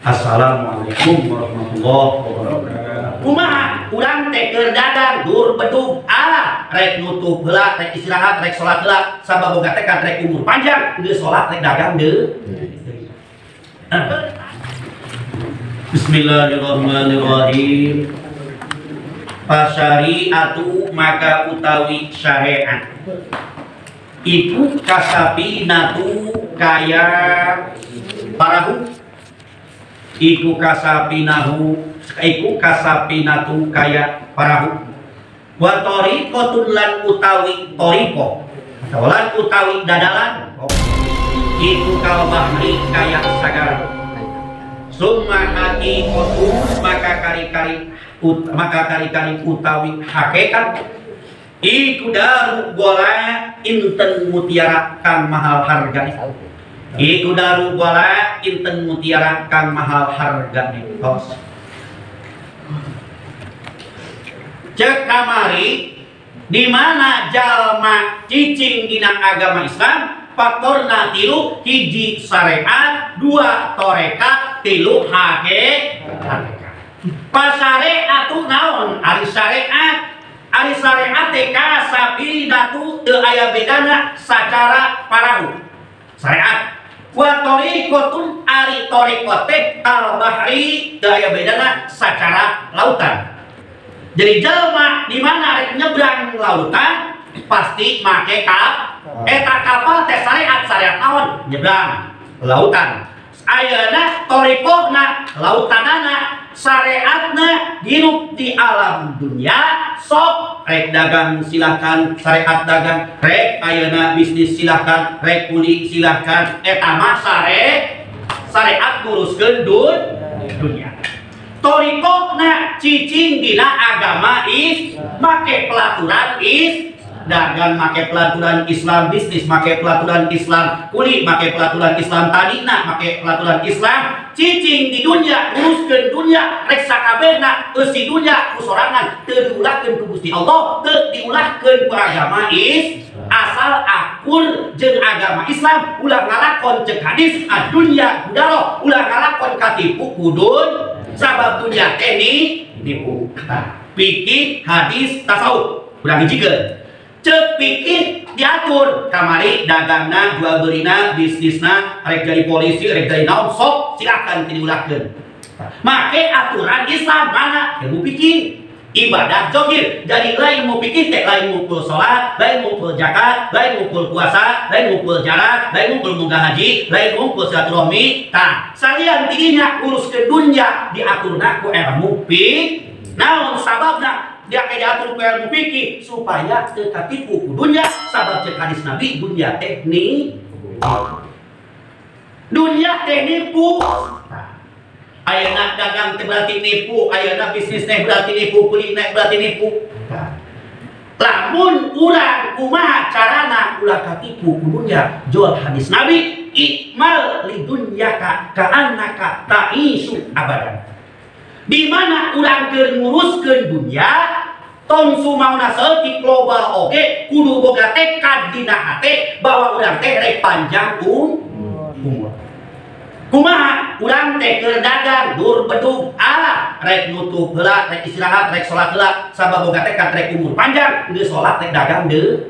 Assalamualaikum warahmatullahi wabarakatuh. Kumaha urang teh keur dagang dur bedug rek nutup heula rek istirahat rek salat heula sabab boga teh kan rek umur panjang geus salat rek dagang deui. Bismillahirrahmanirrahim. Pasyariatu maka utawi syariat iku kasapinatu kaya parahu iku kasapinatu kaya parahu wa tariqatun lan utawi tariqah lan utawi dadalan iku kal bahri kaya sagara summa haqiqatu maka kari-kari utawi hakikat iku daru gola inten mutiara kang mahal hargane iku daru gola inten mutiara kang mahal hargane tos cek kamari di mana jalma cicing dina agama Islam faktorna tilu hiji syariat dua torekat tilu hakikat pasyariatu naon ari syariat teh kasapinatu teu aya bedana sacara parahu syariat wa tariqatun ari tariqat teh al bahri teu aya bedana sacara lautan. Jadi jalma di mana rek nyebrang lautan pasti make kapal eta kapal teh syariat naon nyebrang lautan ayeuna tariqatna lautanana syariatna hidup di alam dunia sok rek dagang silahkan syariat dagang rek ayeuna bisnis silahkan rek kuli silahkan eta mah syariat nguruskeun dunia tariqatna cicing dina agama make pelaturan dagang make pelaturan Islam bisnis make pelaturan Islam kuli make pelaturan Islam tadina make pelaturan Islam cicing di dunia uruskeun dunia rek sakabehna geus di dunia kusorangan teu diulahkeun ku Gusti Allah teu diulahkeun ku agama asal akur jeung agama Islam ulah ngalakon cek hadis dunya budaro ulah ngalakon katipu kudun sabab dunya teh nipu pikir hadis tasawuf ulah hijikeun cek pikir diatur kamari dagangna jual belina bisnisna rek jadi polisi rek jadi naon sok silakan diulahkeun make aturan Islam mana ilmu pikir ibadah zahir jadi lain mau pikir teh lain ngumpul salat lain ngumpul zakat lain ngumpul puasa lain ngumpul jalan lain ngumpul munggah haji lain ngumpul silaturahmi tah salian tidinya uruskeun dunya diaturna ku ilmu pikir naon sababna dia kayak diatur ku ilmu fikih supaya teu katipu ku dunya sabab cek hadis Nabi dunya teh nipu ayeuna dagang teh berarti nipu ayeuna bisnis teh berarti nipu kulit teh berarti nipu lamun urang kumaha carana ulah katipu ku dunya jual hadis Nabi ikmal li dunyaka ka'annaka ta'isu abadan di mana urang keur nguruskeun dunya tong sumauna saeutik global oge kudu boga tekad dina hate bahwa urang teh rek panjang umur kumaha urang teh keur dagang dur bedug rek nutup heula rek istirahat rek salat heula sabab boga tekad rek umur panjang geus salat rek dagang deui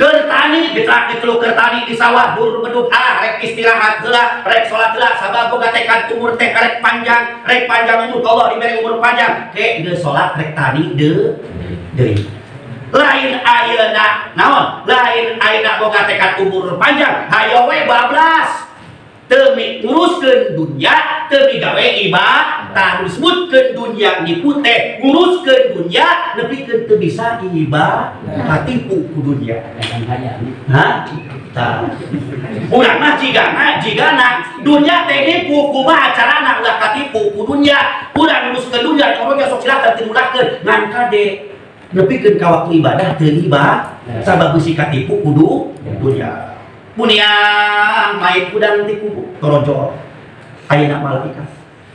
keur tani ditrak ditelu keur tani di sawah dur bedug rek istirahat heula rek salat heula sabab boga tekad umur teh rek panjang umur Allah diberi umur panjang ke geus salat rek tani deui lain ayeuna naon lain ayeuna boga tekad umur panjang hayo we bablas teu nguruskeun dunya teu gawe ibadah disebutkeun dunya nipu teh nguruskeun dunya nepikeun teu bisa ibadah katipu ku dunya hah tah urang mah jigana dunya teh nipu kumaha carana ulah katipu ku dunya urang nguruskeun dunya oroge sok silakan tinulahkeun ngan kade nepikeun ka waktu ibadah teu ibadah sabab bisi katipu kudu dunya punya mayit udang di kubur torojo ayeuna malaikat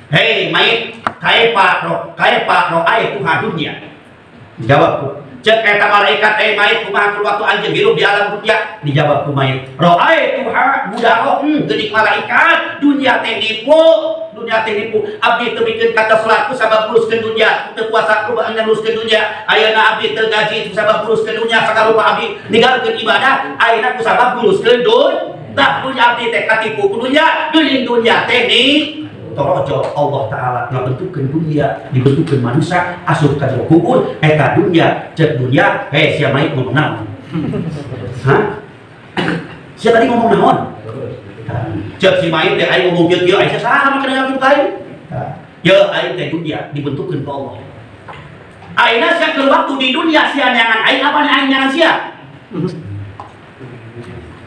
hei mayit kae pak ro aya Tuhan dunia jawabku Cek eta malaikat teh mayit kumaha waktu anjeun hirup di alam dunia, dijawab ku mayit. Ro'ai tuha budaro geuning malaikat dunia teh nipu, abdi teu bikin kata selaku sabab luruskeun dunia, teu kuasa perubahan luruskeun dunia. Ayeuna abdi teu gaji sabab luruskeun dunia, sakarupa abdi ninggalkeun ibadah, ayeuna ku sabab luruskeun dunia. Tak dunia abdi teh katipu ku dunia, geuning dunia teh ni torojo Allah Ta'ala ngabentukkeun dunia, dibentukkeun manusia asup ka jero kubur eta dunia, cek dunia sia maik ngomong naon. Hah? Sia tadi ngomong naon? Cek si maik teh aing ngomong kieu aya saha make ngomong ka aing? Ye aing teh dunia dibentukkeun ku Allah. Ayeuna sia keur waktu di dunia sia nyangan aing apa aing nyangan sia?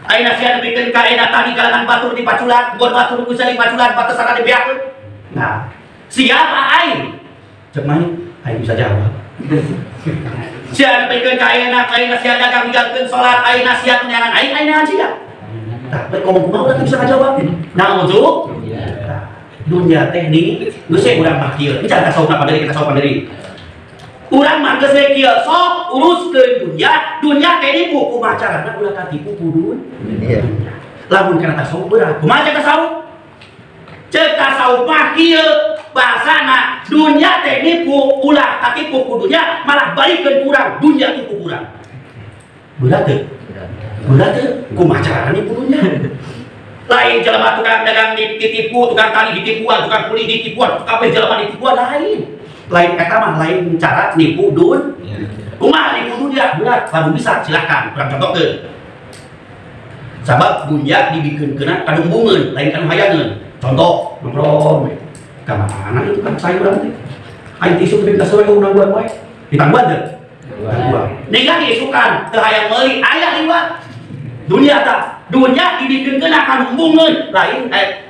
Aina sia bikin kaena tadi kalangan batur di paculan, buat batur bisa di paculan, batasan di biakeun. Nah, siapa aing? Cek main, aing bisa jawab. Sia bikin kaena sia dagang ninggalkeun salat, aina sia nyangan aing sia. Tah, bae ngomong kumaha urang bisa ngajawab. Naon tuh? Dunia teh ni geus urang mah kieu. Bicara tasawuf pandiri kita tasawuf pandiri. Urang mah geus we kieu sok uruskeun dunia teh nipu kumaha carana ulah katipu ku dunia. Lamun kana tasawuf beurang kumaha cek tasawuf? Cek tasawuf mah kieu bahasana dunia teh nipu ulah katipu ku dunia malah balikeun urang dunia tipu urang. Berat teu? Berat teu? Kumaha carana nipu dunia? Lain jelema tukang dagang ditipu, tukang tani ditipuan, tukang kuli ditipuan, kabeh jelema ditipuan lain. Lain kata mah lain cara nipu kumaha nipu dunia berat lamun bisa silakan kurang contohkeun sabab dunia dibikeunkeunna kadumbungeun lain kanu hayangeun contoh nongkrong ka mana itu kan sayuran teh aing tisu teh ka sore urang buat wae ditangguan teh ninggal isukan teu hayang meuli aya liwat dunia tah dunia dibikeunkeunna kadumbungeun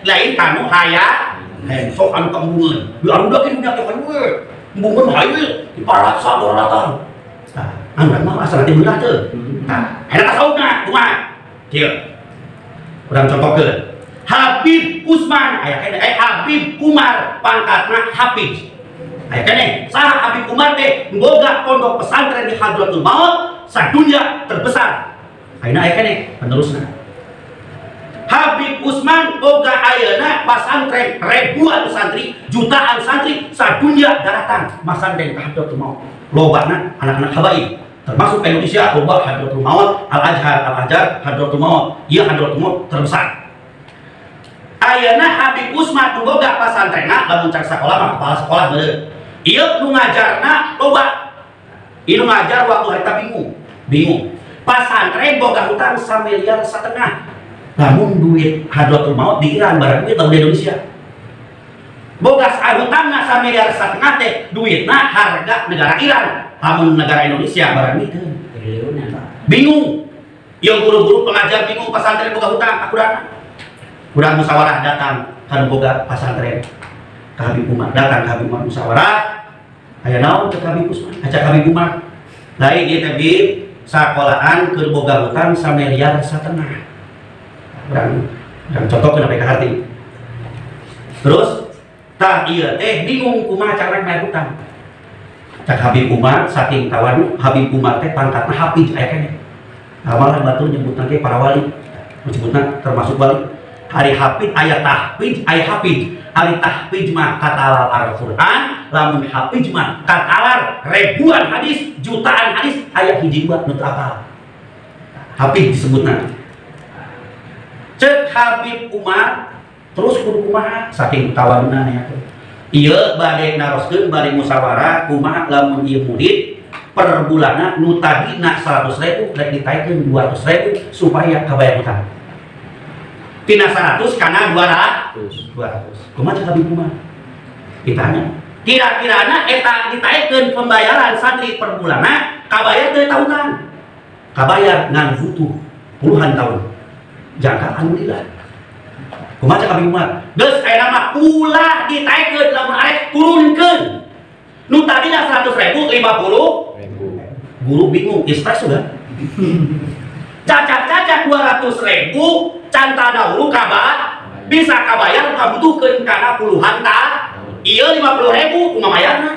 lain kanu hayang sok anu kembungeun di anu da dunia teh we bungun hayu di paraksa doratan. Nah, anu mah asal teh beunah teu. Nah, eta tasawufna kumaha? Kieu. Urang contohkeun. Habib Usman aya keneh Habib Umar pangkatna Hafiz. Aya keneh saha Habib Umar teh boga pondok pesantren di Hadratul Maut sadunya terbesar. Ayeuna aya keneh penerusna. Habib Usman boga ayeuna pasantren ribuan santri, jutaan santri sadunya daratan masantren ka Hadratul Maut. Lobana anak-anak habaib termasuk Indonesia loba Hadratul Maut, Al-Azhar Hadratul Maut. Ieu Hadratul Maut terbesar. Ayeuna Habib Usman boga pasantrenna lamun cak sakola mah kepala sekolah beuleuh. Ieu nu ngajarna loba. Ieu ngajar waktu eta bingung. Pasantren boga hutang 1,5 miliar. Namun duit Hadratul Maut di Iran barang duit tahun di Indonesia. Bogas hutangna 1,5 miliar teh duitna harga negara Iran. Namun negara Indonesia barang itu bingung. Yang guru-guru pengajar bingung pesantren boga hutang akurana. Urang musyawarah datang kan boga pesantren. Ka Habib Umar datang ka Habib Umar musyawarah. Aya naon ke Habib Usman? Ajak Habib Umar. Lain ieu teh bib sakolahan keur boga hutang 1,5 miliar. Urang contoh kenapa ke hati. Terus tah ieu teh bingung kumaha cara bayar hutang. Cak Habib Umar saking tawadu Habib Umar teh pangkatna Hafiz aya keneh. Amalan batur nyebutna ge para wali. Menyebutna termasuk wali. Hari Hafiz aya tahfiz aya Hafiz. Hari tahfiz mah katalar Al-Qur'an, lamun Hafiz mah katalar ribuan hadis, jutaan hadis aya hiji dua nu teu apal. Hafiz disebutna. Cek Habib Umar terus kudu kumaha saking tawaduna nya ieu bade naroskeun bade musyawarah kumaha lamun ieu murid per bulanna nu tadina 100.000 rek ditaikeun 200.000 supaya kabayar hutang tina 100 kana 200 kumaha cek Habib Umar ditanya kira-kirana eta ditaikeun pembayaran santri per bulanna kabayar teu tahun kabayar ngan butuh puluhan tahun jangka alhamdulillah. Kumaha cak Habib Umar? Geus aya mah ulah ditaikeun lamun arek turunkeun. Nu tadinya 100.000 50. Guru bingung, stres sudah. Cacat 200.000 can tadahulu kabar bisa kabayar kabutuhkeun kana puluhan ta. Ieu 50.000 kumaha mayarna?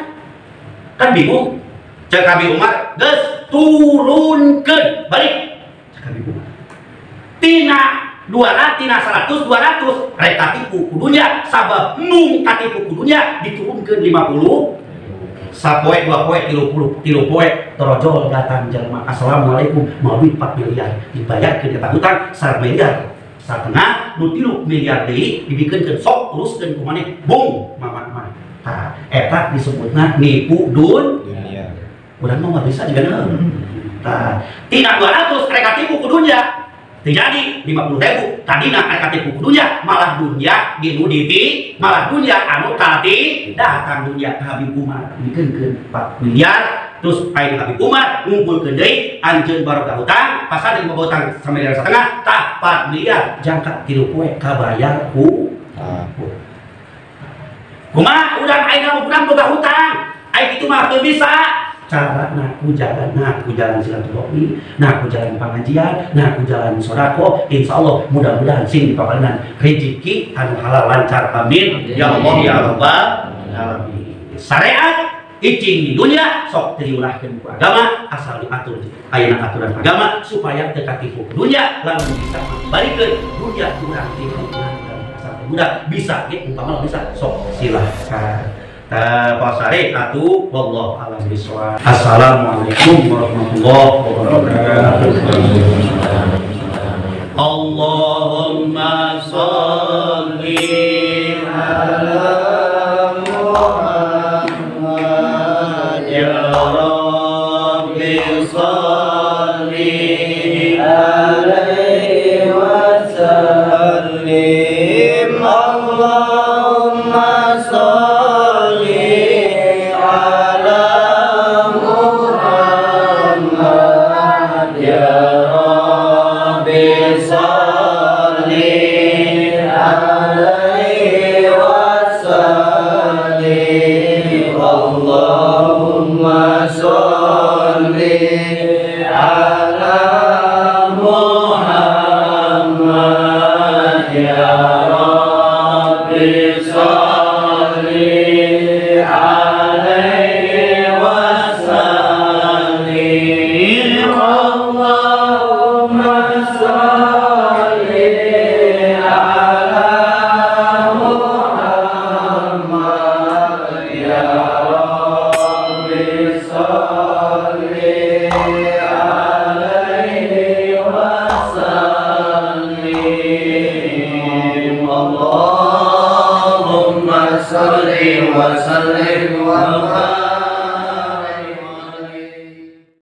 Kan bingung. Cak Habib Umar, geus turunkeun balik tina 200 tina 100 rek katipu kudunya sabab mung katipu kudunya diturunkeun 50 sapoe 2 poe 30 poe torojol datang jelema assalamualaikum mau duit 4 miliar dibayarkeun eta hutang 1 miliar satengah nu 3 miliar deui dibikeun sok uruskeun ku maneh bung mamat mah tah eta disebutna nipu dunia urang mah bisa juga tah tina 200 rek katipu kudunya terjadi 50.000 tadina rek katipu kudunya malah dunia dinuditi malah dunia anu kati datang dunia ka Habib Umar dikeun 4 miliar terus aing Habib Umar ngumpulkeun deui anjeun barokah hutang pasal di hutang 1,5 miliar tah 4 miliar jangka 3 poe kabayar ku kumaha urang aing urang boga hutang aing kitu mah teu bisa cara ku jalan silaturahmi, ku jalan pengajian, ku jalan sodako, insya Allah mudah-mudahan sing dipaparenan rezeki anu halal lancar amin ya Allah ya Rabbal alamin. Syariat icing di dunia sok diulahkeun ku agama asal diatur ayeuna aturan agama supaya teu katipu dunia lalu bisa balikeun dunia urang ti asal mudah bisa ge umpama bisa sok silahkan. Pasare atuh wallahu a'lam bishawab. Assalamualaikum warahmatullahi wabarakatuh. Allahumma sholli ala Muhammad ya Rabbi sholli alaihi wa sallim Allahumma sholli Allahumma salli wa